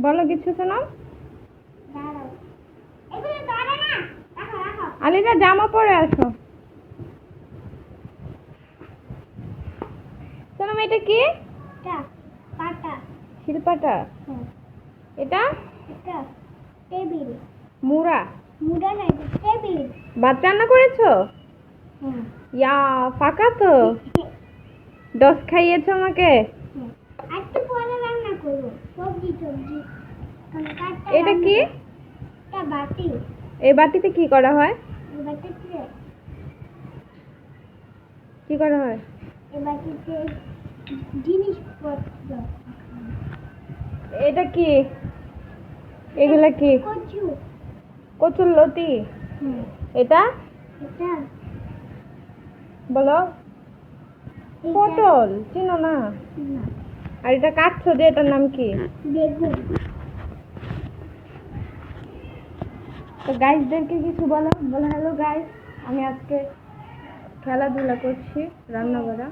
বলো কিছু শোনো। আলিদা জামা পরে আসো। শোনো এটা কি? শিলপাটা। এটা টেবিল। মুড়া। মুড়া নাই, টেবিল। ভাত রান্না করেছো? ইয়া ফাঁকা তো। দশ খাইয়েছো আমাকে। একটু পরে রান্না করবো সবজি। এটা কি? এটা বাটি। এই বাটিতে কি করা হয়? এই বাটিতে কি করা হয়? এই বাটিতে জিনিসপত্র। এটা কি? এগুলা কি? কচু। কচুর লতি। এটা এটা বলো। পটল চিনো না? আর এটা কাটছো যে এটার নাম কি? বেগুন। তো গাইসদেরকে কিছু বলো। বলো হ্যালো গাইস, আমি আজকে খেলাধুলা করছি, রান্না করা।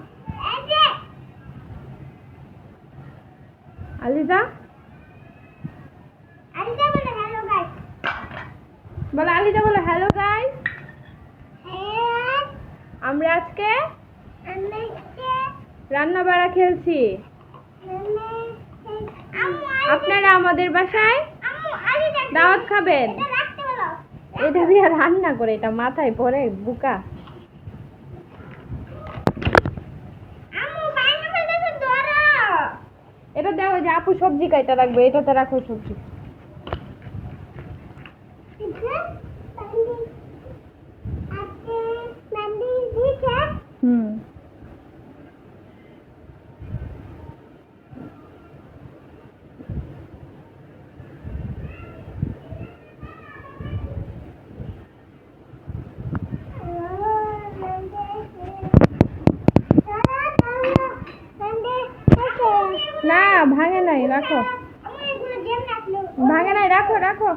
আলিদা বলে হ্যালো গাইস। বলো, আলিদা বলো হ্যালো গাইস। আমরা আজকে রান্না বাড়া খেলছি। আপনারা আমাদের বাসায় দাওয়াত খাবেন। এটা দিয়ে রান্না করে, এটা মাথায় পরে বুকা। এটা দেখো যে আপু সবজি কাইটা রাখবে, এটাতে রাখো সবজি। হুম না ভাঙে নাই, রাখো। ভাঙে নাই, রাখো রাখো।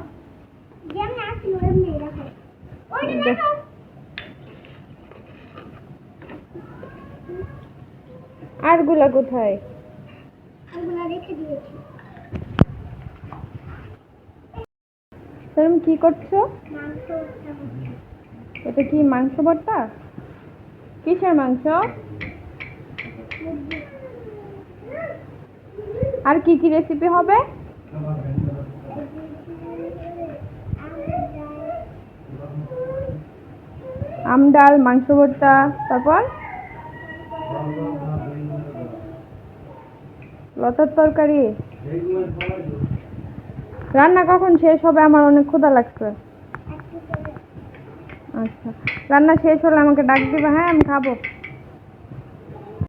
আর গুলা কোথায়? তুমি কি করছো? এটা কি মাংস ভর্তা? কিসের মাংস? আর কি কি রেসিপি হবে? আমডাল, মাংস ভর্তা, তারপর লতার তরকারি। রান্না কখন শেষ হবে? আমার অনেক ক্ষুধা লাগছে। আচ্ছা, রান্না শেষ হলে আমাকে ডাক দিবা, হ্যাঁ আমি খাবো।